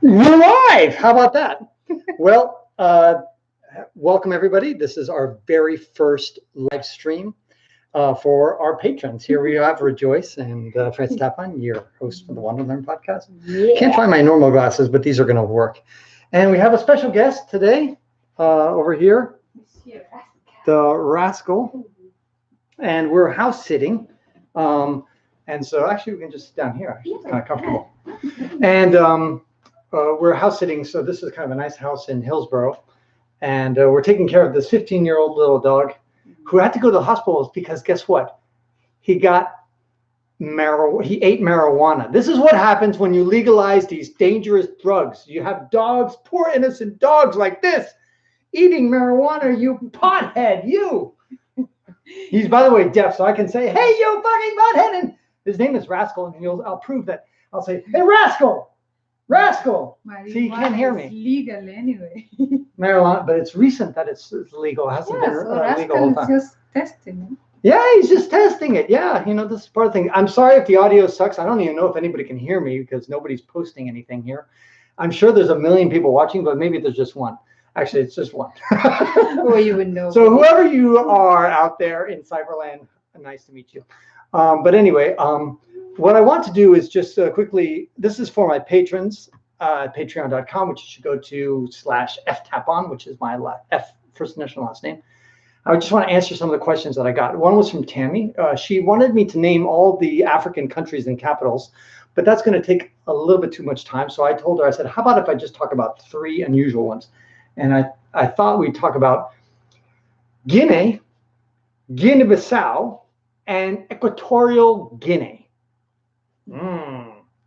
We're live. How about that? Well, welcome everybody. This is our very first live stream for our patrons. Here we have Rejoice and Francis Tappan, your host for the Want to Learn podcast. Can't find my normal glasses, but these are going to work. And we have a special guest today over here, the Rascal, and we're house sitting. And so actually we can just sit down here. It's kind of comfortable. And we're house sitting, so this is kind of a nice house in Hillsborough. And we're taking care of this 15-year-old little dog who had to go to the hospital because guess what? He got he ate marijuana. This is what happens when you legalize these dangerous drugs. You have dogs, poor innocent dogs like this, eating marijuana, you pothead, you. He's, by the way, deaf, so I can say, hey, you fucking pothead. And his name is Rascal, and I'll prove that. I'll say, hey, Rascal. Rascal. See, you can't hear me. Legal anyway. Marijuana, but it's recent that it's legal. It hasn't been so legal all the Rascal time. is just testing it. Yeah, he's just testing it. Yeah, this is part of the thing. I'm sorry if the audio sucks. I don't even know if anybody can hear me because nobody's posting anything here. I'm sure there's a million people watching, but maybe there's just one. Actually, it's just one. Or you would know. So whoever you are out there in Cyberland, nice to meet you. But anyway, what I want to do is just quickly, this is for my patrons at patreon.com, which you should go to /ftapon, which is my F first initial last name. I just want to answer some of the questions that I got. One was from Tammy. She wanted me to name all the African countries and capitals, but that's going to take a little bit too much time. So I told her, I said, how about if I just talk about three unusual ones? And I thought we'd talk about Guinea, Guinea-Bissau, and Equatorial Guinea.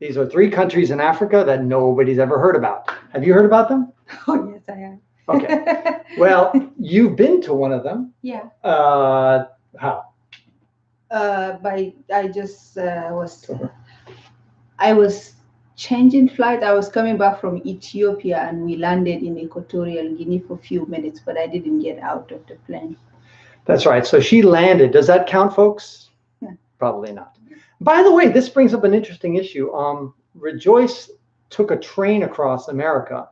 These are three countries in Africa that nobody's ever heard about. Have you heard about them? Oh, yes, I have. Okay. Well, you've been to one of them. Yeah. How? I was changing flight. I was coming back from Ethiopia and we landed in Equatorial Guinea for a few minutes, but I didn't get out of the plane. That's right. So she landed. Does that count, folks? Yeah. Probably not. By the way, this brings up an interesting issue. Rejoice took a train across America.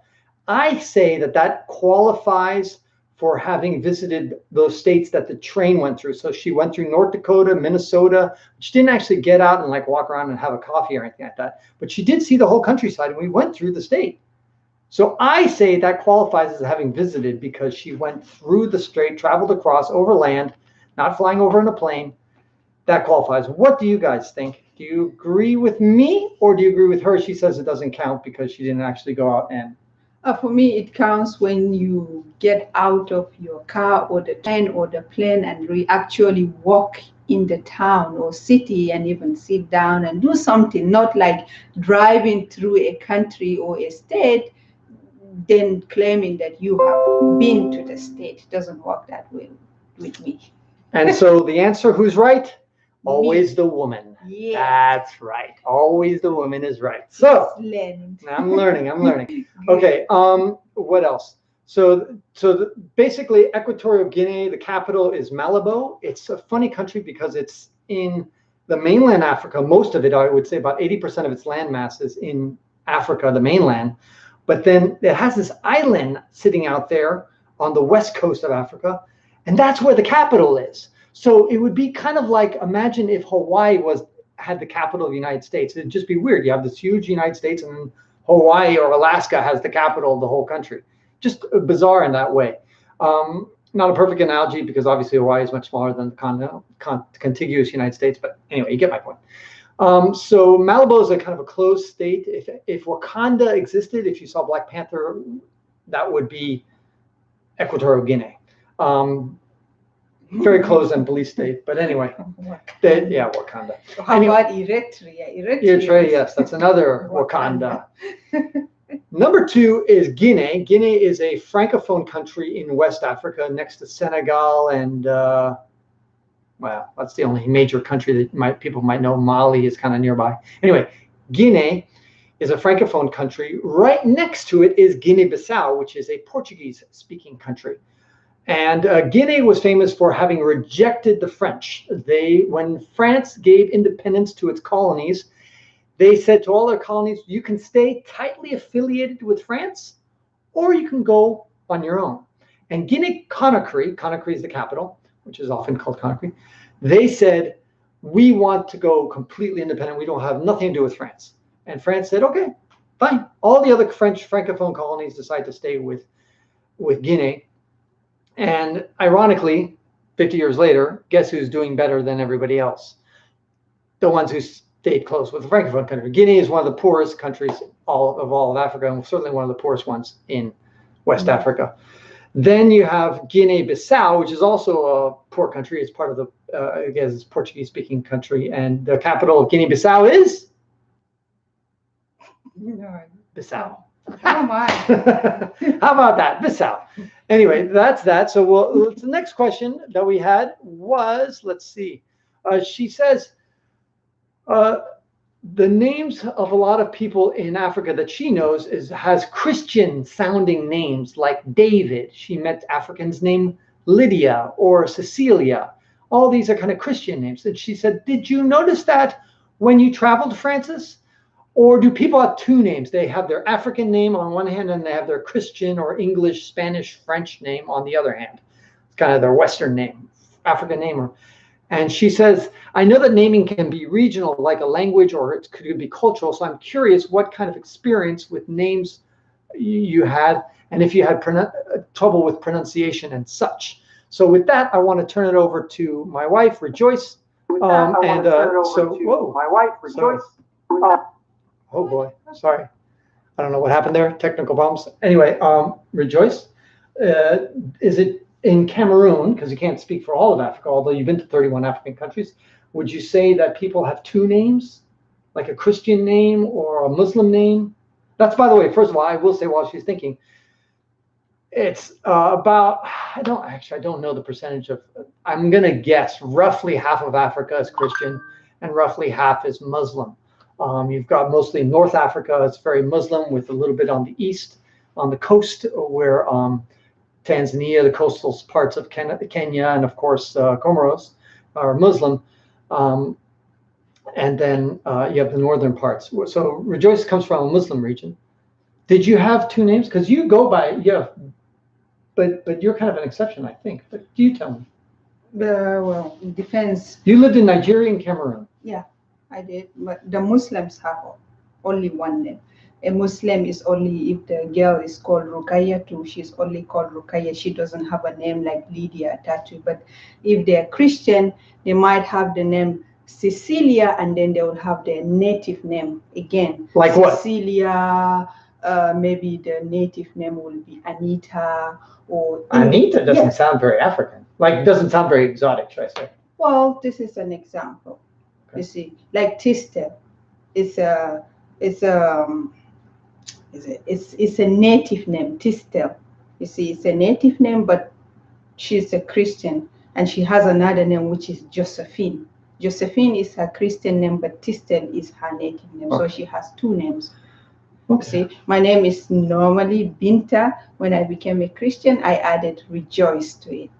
I say that qualifies for having visited those states that the train went through. So she went through North Dakota, Minnesota. She didn't actually get out and walk around and have a coffee or anything like that. But she did see the whole countryside, and we went through the state. So I say that qualifies as having visited because she went through the strait, traveled across, over land, not flying over in a plane. That qualifies. What do you guys think? Do you agree with me or do you agree with her? She says it doesn't count because she didn't actually go out and... For me, it counts when you get out of your car or the train or the plane and actually walk in the town or city and even sit down and do something, not like driving through a country or a state, then claiming that you have been to the state. It doesn't work that way with me. And so the answer, who's right? Always the woman. Yeah. That's right. Always the woman is right. So I'm learning. Okay. What else? So basically Equatorial Guinea, the capital is Malabo. It's a funny country because it's in the mainland Africa. Most of it, I would say about 80% of its landmass is in Africa, the mainland. But then it has this island sitting out there on the west coast of Africa. And that's where the capital is. So it would be kind of like, imagine if Hawaii had the capital of the United States. It'd just be weird. You have this huge United States and then Hawaii or Alaska has the capital of the whole country. Just bizarre in that way. Not a perfect analogy because obviously Hawaii is much smaller than the contiguous United States. But anyway, you get my point. So Malabo is a kind of a closed state. If Wakanda existed, if you saw Black Panther, that would be Equatorial Guinea. Very close and police state, but anyway, Wakanda. How about Eritrea? Eritrea, yes, that's another Wakanda. Number two is Guinea. Guinea is a francophone country in West Africa, next to Senegal and that's the only major country that people might know. Mali is kind of nearby. Anyway, Guinea is a francophone country. Right next to it is Guinea-Bissau, which is a Portuguese-speaking country. And Guinea was famous for having rejected the French. When France gave independence to its colonies, they said to all their colonies, you can stay tightly affiliated with France, or you can go on your own. And Guinea-Conakry is the capital, which is often called Conakry, they said, we want to go completely independent. We don't have nothing to do with France. And France said, okay, fine. All the other French Francophone colonies decide to stay with Guinea. And ironically, 50 years later, guess who's doing better than everybody else? The ones who stayed close with the Francophone country. Guinea is one of the poorest countries of all of Africa, and certainly one of the poorest ones in West Africa. Then you have Guinea-Bissau, which is also a poor country. It's part of the, I guess, it's Portuguese-speaking country, and the capital of Guinea-Bissau is Bissau. Oh my. How about that, Bissau? Anyway, that's that. So the next question that we had was, let's see. She says, the names of a lot of people in Africa that she knows has Christian sounding names like David. She met Africans named Lydia or Cecilia. All these are kind of Christian names. And she said, did you notice that when you traveled, Francis? Or do people have two names? They have their African name on one hand and they have their Christian or English, Spanish, French name on the other hand. It's kind of their Western name, African name. And she says, I know that naming can be regional, like a language, or it could be cultural. So I'm curious what kind of experience with names you had, and if you had trouble with pronunciation and such. So with that, I want to turn it over to my wife, Rejoice. Oh boy, sorry. I don't know what happened there, technical problems. Anyway, Rejoice, is it in Cameroon, because you can't speak for all of Africa, although you've been to 31 African countries, would you say that people have two names, like a Christian name or a Muslim name? That's, by the way, first of all, I will say while she's thinking, it's about, I don't know the percentage of, I'm going to guess roughly half of Africa is Christian and roughly half is Muslim. You've got mostly North Africa, it's very Muslim with a little bit on the east, on the coast where Tanzania, the coastal parts of Kenya, and of course Comoros are Muslim. And then you have the northern parts. So Rejoice comes from a Muslim region. Did you have two names? Because you go by, but you're kind of an exception, I think. But you tell me. Well, it depends. You lived in Nigeria and Cameroon. Yeah, I did. But the Muslims have only one name. A Muslim is only if the girl is called Rukaya too, she's only called Rukaya. She doesn't have a name like Lydia attached to it. But if they're Christian, they might have the name Cecilia, and then they will have their native name again. Like Cecilia, maybe the native name will be Anita or Anita doesn't sound very African. Like, doesn't sound very exotic, should I say? Well, this is an example. Okay. You see, like Tistel, it's a native name, Tistel. You see, it's a native name, but she's a Christian, and she has another name which is Josephine. Josephine is her Christian name, but Tistel is her native name. Okay. So she has two names. Okay. See, my name is normally Binta. When I became a Christian, I added Rejoice to it.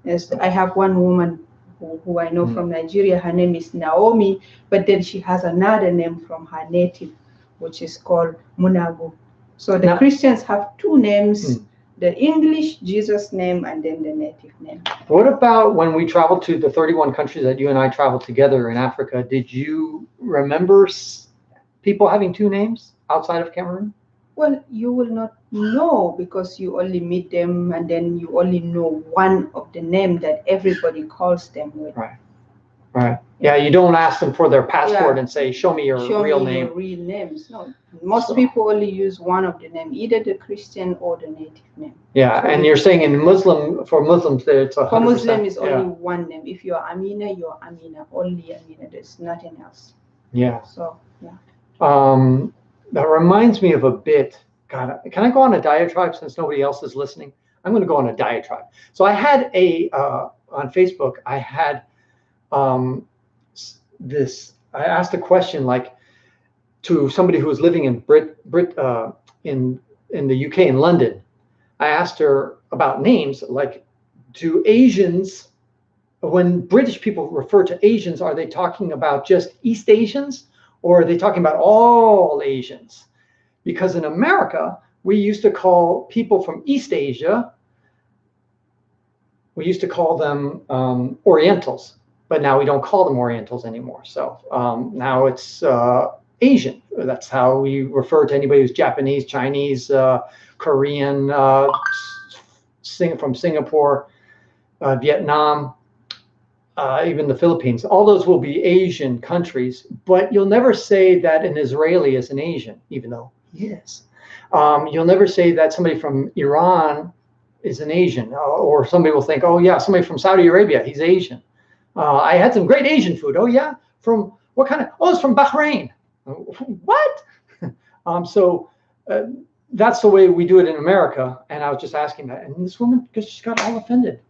Yes, I have one woman who I know from Nigeria. Her name is Naomi, but then she has another name from her native, which is called Munago. So the Christians have two names, the English Jesus name and then the native name. What about when we traveled to the 31 countries that you and I traveled together in Africa? Did you remember people having two names outside of Cameroon? Well, you will not know because you only meet them and then you only know one of the name that everybody calls them with. Right. Yeah, you don't ask them for their passport and say, show me your real name. Your real names. No, most people only use one of the name, either the Christian or the native name. Yeah, so and you're saying in for Muslims, it's 100%. For Muslim, it's only one name. If you're Amina, you're Amina. Only Amina. There's nothing else. Yeah. So, yeah. That reminds me of a bit. God, can I go on a diatribe since nobody else is listening? I'm going to go on a diatribe. So I had on Facebook, I had I asked a question like to somebody who was living in in the UK in London. I asked her about names, like, do Asians, when British people refer to Asians, are they talking about just East Asians, Or are they talking about all Asians? Because in America, we used to call people from East Asia, we used to call them Orientals, but now we don't call them Orientals anymore. So now it's Asian. That's how we refer to anybody who's Japanese, Chinese, Korean, from Singapore, Vietnam, even the Philippines. All those will be Asian countries, but you'll never say that an Israeli is an Asian, even though he is. You'll never say that somebody from Iran is an Asian, or somebody will think, oh yeah, somebody from Saudi Arabia, he's Asian. I had some great Asian food. Oh yeah, from what kind of? Oh, it's from Bahrain. What? So that's the way we do it in America. And I was just asking that, and this woman just got all offended.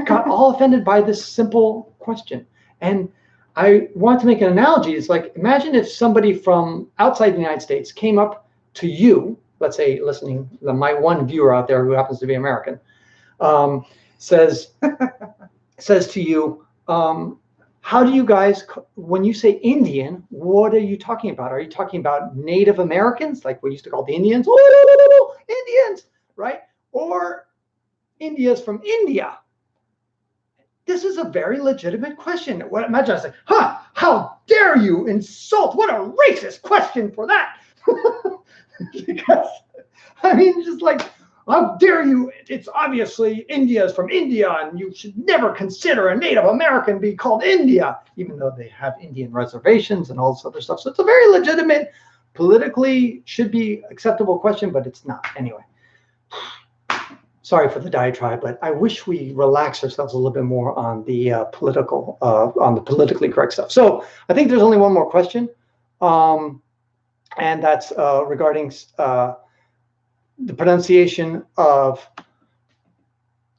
Got all offended by this simple question. And I want to make an analogy. It's like, imagine if somebody from outside the United States came up to you, let's say listening, my one viewer out there who happens to be American, says to you, how do you guys, when you say Indian, what are you talking about? Are you talking about Native Americans, like we used to call the Indians? Oh, Indians, right? Or India's from India? This is a very legitimate question. Imagine I say, how dare you insult? What a racist question for that. Because, I mean, just like, how dare you? It's obviously India is from India, and you should never consider a Native American be called India, even though they have Indian reservations and all this other stuff. So it's a very legitimate, politically should be acceptable question, but it's not. Anyway. Sorry for the diatribe, but I wish we relax ourselves a little bit more on the politically correct stuff. So I think there's only one more question, and that's regarding the pronunciation of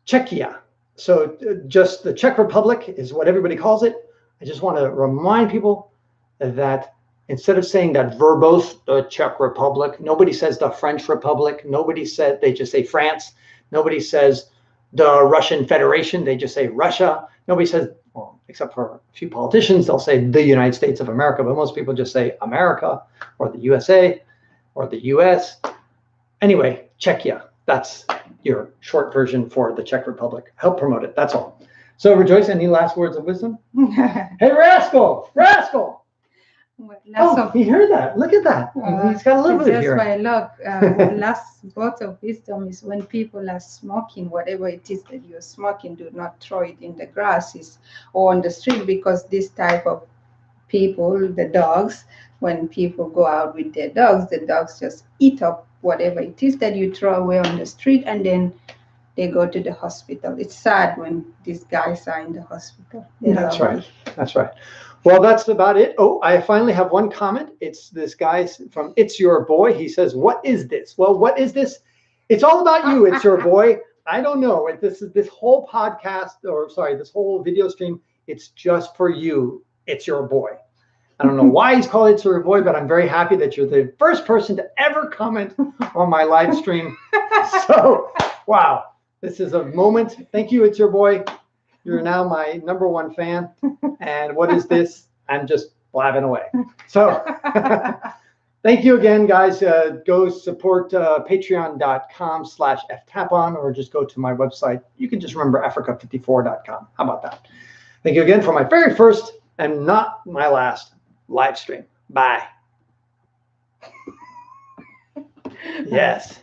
Czechia. So just the Czech Republic is what everybody calls it. I just want to remind people that instead of saying that verbose, the Czech Republic, nobody says the French Republic. Nobody said, they just say France. Nobody says the Russian Federation. They just say Russia. Nobody says, well, except for a few politicians, they'll say the United States of America. But most people just say America or the USA or the US. Anyway, Czechia. That's your short version for the Czech Republic. Help promote it. That's all. So, Rejoice, any last words of wisdom? Hey, Rascal! Rascal! He heard that. Look at that. He's got a little bit of hearing. Just my luck. Last word of wisdom is when people are smoking, whatever it is that you're smoking, do not throw it in the grasses or on the street, because this type of people, the dogs, when people go out with their dogs, the dogs just eat up whatever it is that you throw away on the street, and then they go to the hospital. It's sad when these guys are in the hospital. That's right. That's right. Well, that's about it. Oh, I finally have one comment. It's this guy from It's Your Boy. He says, what is this? Well, what is this? It's all about you, It's Your Boy. I don't know. This whole podcast, or sorry, this whole video stream, it's just for you, It's Your Boy. I don't know why he's called It's Your Boy, but I'm very happy that you're the first person to ever comment on my live stream. So, wow, this is a moment. Thank you, It's Your Boy. You're now my #1 fan. And what is this? I'm just blabbing away. So thank you again, guys. Go support patreon.com/ftapon, or just go to my website. You can just remember Africa54.com. How about that? Thank you again for my very first and not my last live stream. Bye. Yes.